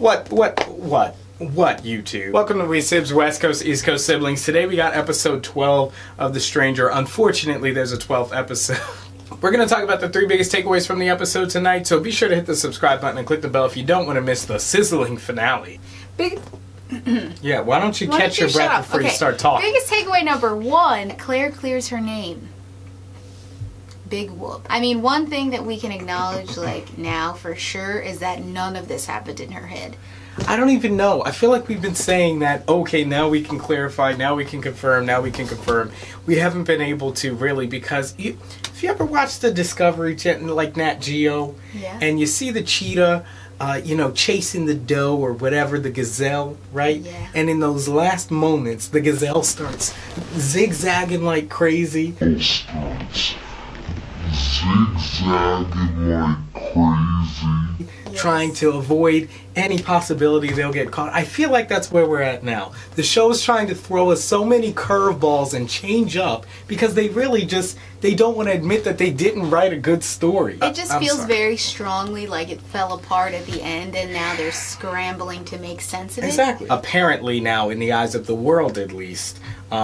What, YouTube? Welcome to We Sibs, West Coast, East Coast siblings. Today we got episode 12 of The Stranger. Unfortunately, there's a 12th episode. We're going to talk about the 3 biggest takeaways from the episode tonight, so be sure to hit the subscribe button and click the bell if you don't want to miss the sizzling finale. Yeah, why don't you catch your breath before you start talking? Biggest takeaway number 1, Claire clears her name. Big whoop. I mean, one thing that we can acknowledge, like, now for sure is that none of this happened in her head. I don't even know. I feel like we've been saying that, okay, now we can clarify, now we can confirm, now we can confirm. We haven't been able to really, because if you ever watch the Discovery Channel, like Nat Geo, and you see the cheetah, chasing the doe or whatever, the gazelle, right? Yeah. And in those last moments, the gazelle starts zigzagging like crazy. Trying to avoid any possibility they'll get caught. I feel like that's where we're at now. The show is trying to throw us so many curveballs and change up because they really they don't want to admit that they didn't write a good story. It just feels very strongly like it fell apart at the end and now they're scrambling to make sense of it. Exactly. Apparently now, in the eyes of the world at least,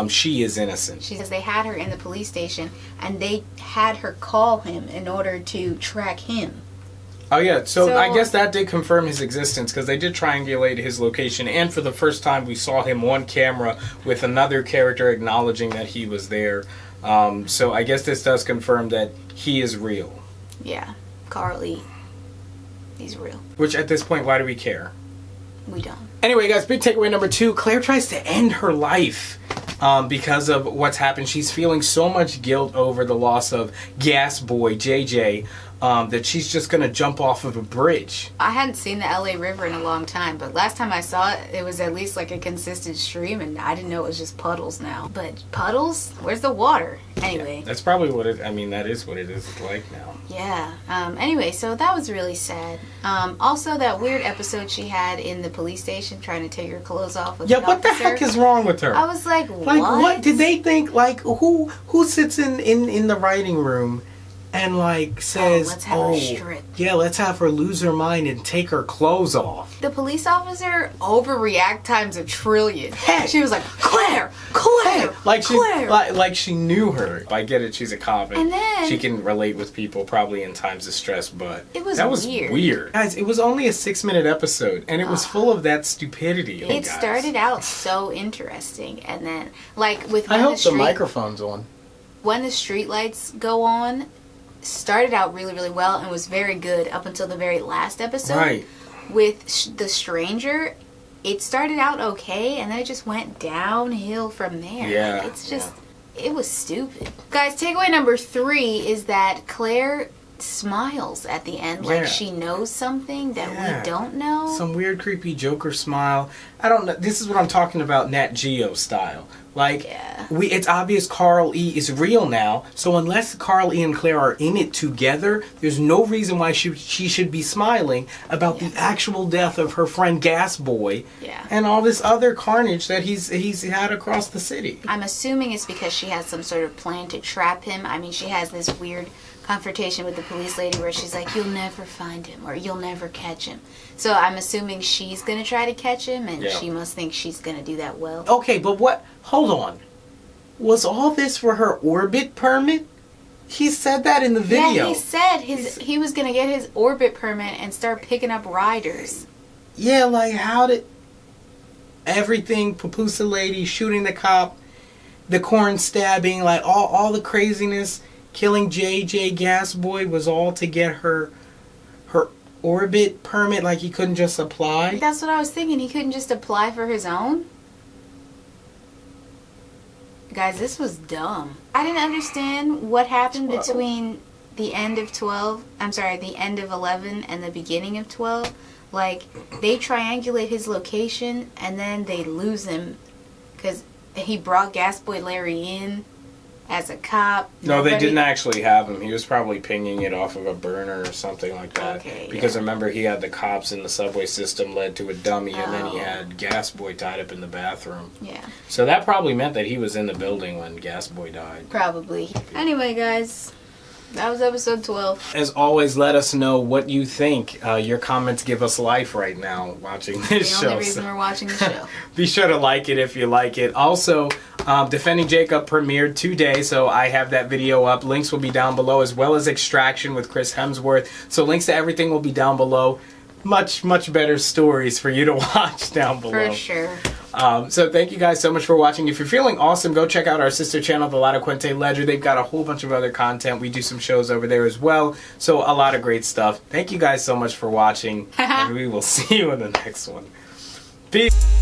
she is innocent. She says they had her in the police station and they had her call him in order to track him. Oh yeah, so I guess that did confirm his existence because they did triangulate his location, and for the first time we saw him on camera with another character acknowledging that he was there. So I guess this does confirm that he is real. Yeah, Carl E. He's real. Which at this point, why do we care? We don't. Anyway, guys, big takeaway number 2. Claire tries to end her life because of what's happened. She's feeling so much guilt over the loss of Gas Boy, JJ, that she's just going to jump off of a bridge. I hadn't seen the LA River in a long time, but last time I saw it, it was at least like a consistent stream, and I didn't know it was just puddles now. But puddles? Where's the water? Anyway. Yeah, that's probably what that is what it is like now. Yeah. Anyway, so that was really sad. Also, that weird episode she had in the police station trying to take her clothes off with the what the heck is wrong with her? I was like, what? Like, what did they think? Like, who sits in the writing room and like says, let's have her strip. Yeah, let's have her lose her mind and take her clothes off. The police officer overreact times a trillion. Hey. She was like, Claire, hey. Like she knew her. I get it, she's a cop and then she can relate with people probably in times of stress, but that was weird. Guys, it was only a 6-minute episode and it was full of that stupidity. It started out so interesting, and then like with I hope the microphone's on. When the street lights go on, started out really, really well and was very good up until the very last episode. Right. With The Stranger, it started out okay and then it just went downhill from there. Yeah. It's just, it was stupid. Guys, takeaway number 3 is that Claire smiles at the end like she knows something that we don't know. Some weird, creepy Joker smile. I don't know. This is what I'm talking about, Nat Geo style. Like, it's obvious Carl E. is real now, so unless Carl E. and Claire are in it together, there's no reason why she should be smiling about the actual death of her friend Gas Boy and all this other carnage that he's had across the city. I'm assuming it's because she has some sort of plan to trap him. I mean, she has this weird confrontation with the police lady where she's like, you'll never find him or you'll never catch him. So I'm assuming she's going to try to catch him and she must think she's going to do that well. Okay, but what? Hold on. Was all this for her orbit permit? He said that in the video. Yeah, he said he was going to get his orbit permit and start picking up riders. Yeah, like how did everything, Papusa lady shooting the cop, the corn stabbing, like all the craziness, killing JJ Gas Boy was all to get her orbit permit, like he couldn't just apply? That's what I was thinking. He couldn't just apply for his own? Guys, this was dumb. I didn't understand what happened between the end of the end of 11 and the beginning of 12. Like, they triangulate his location and then they lose him because he brought Gas Boy Larry in as a cop. No, they didn't actually have him. He was probably pinging it off of a burner or something like that. Okay, because remember, he had the cops in the subway system led to a dummy, and then he had Gas Boy tied up in the bathroom. Yeah. So that probably meant that he was in the building when Gas Boy died. Probably. Anyway, guys, That was episode 12. As always, let us know what you think. Your comments give us life right now watching this show. The only reason we're watching the show. Be sure to like it if you like it. Also, Defending Jacob premiered today, so I have that video up. Links will be down below, as well as Extraction with Chris Hemsworth. So links to everything will be down below. Much, much better stories for you to watch down below. For sure. So thank you guys so much for watching. If you're feeling awesome, go check out our sister channel, The Lada Quente Ledger. They've got a whole bunch of other content. We do some shows over there as well. So a lot of great stuff. Thank you guys so much for watching. And we will see you in the next one. Peace.